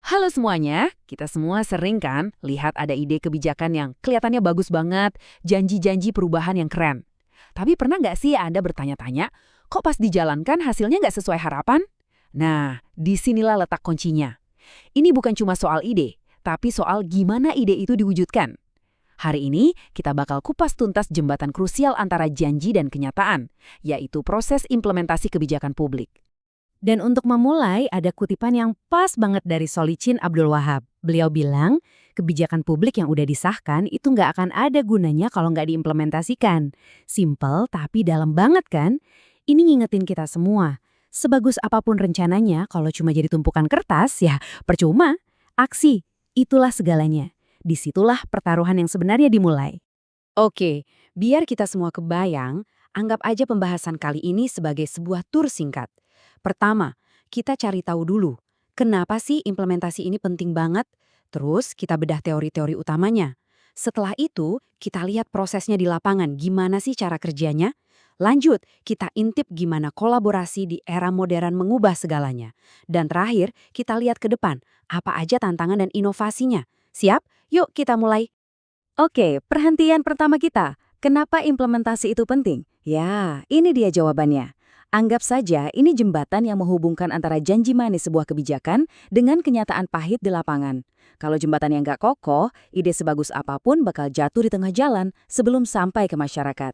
Halo semuanya, kita semua sering kan lihat ada ide kebijakan yang kelihatannya bagus banget, janji-janji perubahan yang keren. Tapi pernah nggak sih Anda bertanya-tanya, kok pas dijalankan hasilnya nggak sesuai harapan? Nah, disinilah letak kuncinya. Ini bukan cuma soal ide, tapi soal gimana ide itu diwujudkan. Hari ini, kita bakal kupas tuntas jembatan krusial antara janji dan kenyataan, yaitu proses implementasi kebijakan publik. Dan untuk memulai, ada kutipan yang pas banget dari Solicin Abdul Wahab. Beliau bilang, kebijakan publik yang udah disahkan itu nggak akan ada gunanya kalau nggak diimplementasikan. Simple tapi dalam banget kan? Ini ngingetin kita semua. Sebagus apapun rencananya, kalau cuma jadi tumpukan kertas, ya percuma. Aksi, itulah segalanya. Disitulah pertaruhan yang sebenarnya dimulai. Oke, biar kita semua kebayang, anggap aja pembahasan kali ini sebagai sebuah tur singkat. Pertama, kita cari tahu dulu, kenapa sih implementasi ini penting banget? Terus kita bedah teori-teori utamanya. Setelah itu, kita lihat prosesnya di lapangan, gimana sih cara kerjanya? Lanjut, kita intip gimana kolaborasi di era modern mengubah segalanya. Dan terakhir, kita lihat ke depan, apa aja tantangan dan inovasinya. Siap? Yuk kita mulai. Oke, perhentian pertama kita. Kenapa implementasi itu penting? Ya, ini dia jawabannya. Anggap saja ini jembatan yang menghubungkan antara janji manis sebuah kebijakan dengan kenyataan pahit di lapangan. Kalau jembatan yang nggak kokoh, ide sebagus apapun bakal jatuh di tengah jalan sebelum sampai ke masyarakat.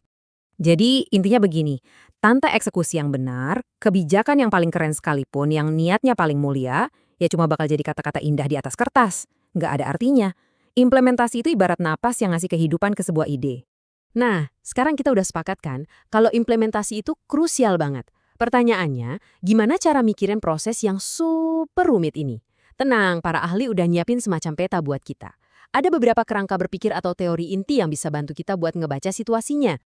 Jadi intinya begini, tanpa eksekusi yang benar, kebijakan yang paling keren sekalipun yang niatnya paling mulia, ya cuma bakal jadi kata-kata indah di atas kertas. Nggak ada artinya. Implementasi itu ibarat napas yang ngasih kehidupan ke sebuah ide. Nah, sekarang kita udah sepakat kan, kalau implementasi itu krusial banget. Pertanyaannya, gimana cara mikirin proses yang super rumit ini? Tenang, para ahli udah nyiapin semacam peta buat kita. Ada beberapa kerangka berpikir atau teori inti yang bisa bantu kita buat ngebaca situasinya.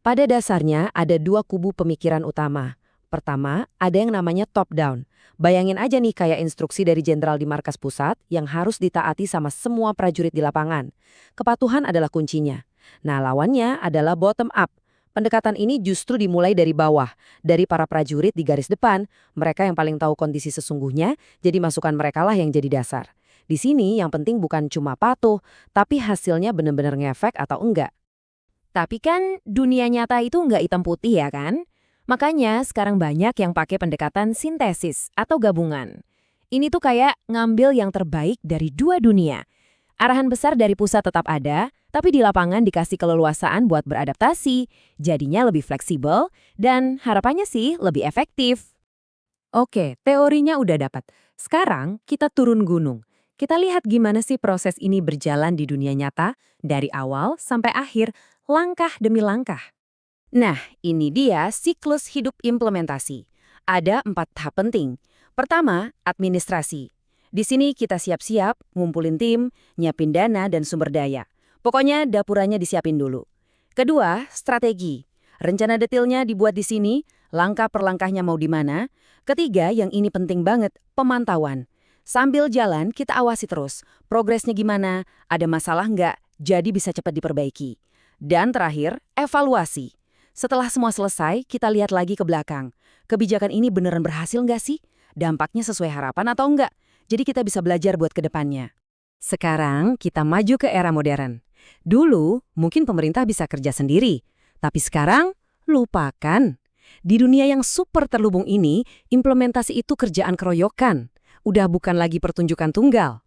Pada dasarnya, ada dua kubu pemikiran utama. Pertama, ada yang namanya top-down. Bayangin aja nih kayak instruksi dari jenderal di markas pusat yang harus ditaati sama semua prajurit di lapangan. Kepatuhan adalah kuncinya. Nah, lawannya adalah bottom up. Pendekatan ini justru dimulai dari bawah, dari para prajurit di garis depan, mereka yang paling tahu kondisi sesungguhnya, jadi masukan merekalah yang jadi dasar. Di sini yang penting bukan cuma patuh, tapi hasilnya benar-benar ngefek atau enggak. Tapi kan dunia nyata itu enggak hitam putih ya kan? Makanya sekarang banyak yang pakai pendekatan sintesis atau gabungan. Ini tuh kayak ngambil yang terbaik dari dua dunia. Arahan besar dari pusat tetap ada, tapi di lapangan dikasih keleluasaan buat beradaptasi, jadinya lebih fleksibel, dan harapannya sih lebih efektif. Oke, teorinya udah dapat. Sekarang kita turun gunung. Kita lihat gimana sih proses ini berjalan di dunia nyata, dari awal sampai akhir, langkah demi langkah. Nah, ini dia siklus hidup implementasi. Ada 4 tahap penting. Pertama, administrasi. Di sini kita siap-siap, ngumpulin tim, nyiapin dana dan sumber daya. Pokoknya dapurannya disiapin dulu. Kedua, strategi. Rencana detailnya dibuat di sini, langkah per langkahnya mau di mana. Ketiga, yang ini penting banget, pemantauan. Sambil jalan, kita awasi terus. Progresnya gimana, ada masalah nggak, jadi bisa cepat diperbaiki. Dan terakhir, evaluasi. Setelah semua selesai, kita lihat lagi ke belakang. Kebijakan ini beneran berhasil nggak sih? Dampaknya sesuai harapan atau enggak? Jadi kita bisa belajar buat ke depannya. Sekarang kita maju ke era modern. Dulu mungkin pemerintah bisa kerja sendiri, tapi sekarang lupakan. Di dunia yang super terhubung ini, implementasi itu kerjaan keroyokan. Udah bukan lagi pertunjukan tunggal.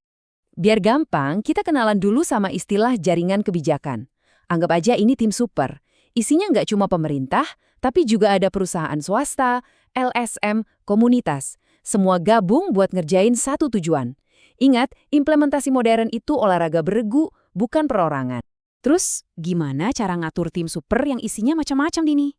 Biar gampang, kita kenalan dulu sama istilah jaringan kebijakan. Anggap aja ini tim super. Isinya nggak cuma pemerintah, tapi juga ada perusahaan swasta, LSM, komunitas. Semua gabung buat ngerjain satu tujuan. Ingat, implementasi modern itu olahraga beregu, bukan perorangan. Terus, gimana cara ngatur tim super yang isinya macam-macam ini?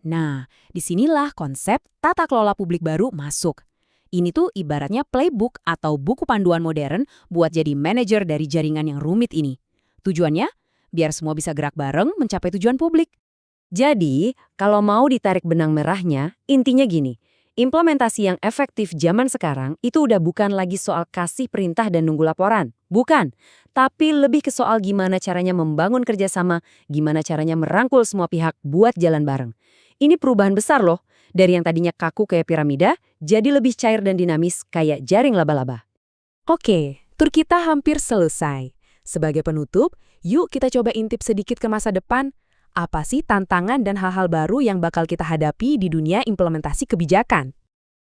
Nah, disinilah konsep tata kelola publik baru masuk. Ini tuh ibaratnya playbook atau buku panduan modern buat jadi manajer dari jaringan yang rumit ini. Tujuannya? Biar semua bisa gerak bareng mencapai tujuan publik. Jadi, kalau mau ditarik benang merahnya, intinya gini. Implementasi yang efektif zaman sekarang itu udah bukan lagi soal kasih perintah dan nunggu laporan. Bukan. Tapi lebih ke soal gimana caranya membangun kerjasama, gimana caranya merangkul semua pihak buat jalan bareng. Ini perubahan besar loh. Dari yang tadinya kaku kayak piramida, jadi lebih cair dan dinamis kayak jaring laba-laba. Oke, tur kita hampir selesai. Sebagai penutup, yuk kita coba intip sedikit ke masa depan. Apa sih tantangan dan hal-hal baru yang bakal kita hadapi di dunia implementasi kebijakan?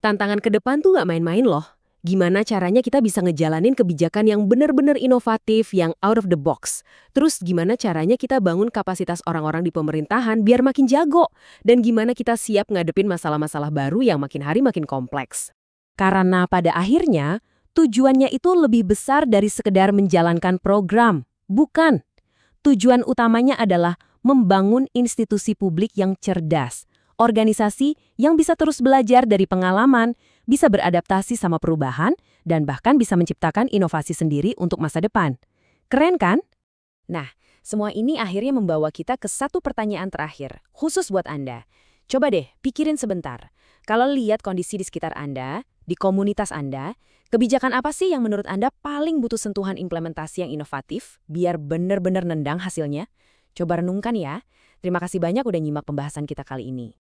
Tantangan ke depan tuh nggak main-main loh. Gimana caranya kita bisa ngejalanin kebijakan yang benar-benar inovatif, yang out of the box. Terus gimana caranya kita bangun kapasitas orang-orang di pemerintahan biar makin jago. Dan gimana kita siap ngadepin masalah-masalah baru yang makin hari makin kompleks. Karena pada akhirnya, tujuannya itu lebih besar dari sekedar menjalankan program. Bukan. Tujuan utamanya adalah membangun institusi publik yang cerdas, organisasi yang bisa terus belajar dari pengalaman, bisa beradaptasi sama perubahan, dan bahkan bisa menciptakan inovasi sendiri untuk masa depan. Keren kan? Nah, semua ini akhirnya membawa kita ke satu pertanyaan terakhir, khusus buat Anda. Coba deh, pikirin sebentar. Kalau lihat kondisi di sekitar Anda, di komunitas Anda, kebijakan apa sih yang menurut Anda paling butuh sentuhan implementasi yang inovatif, biar benar-benar nendang hasilnya? Coba renungkan ya. Terima kasih banyak udah nyimak pembahasan kita kali ini.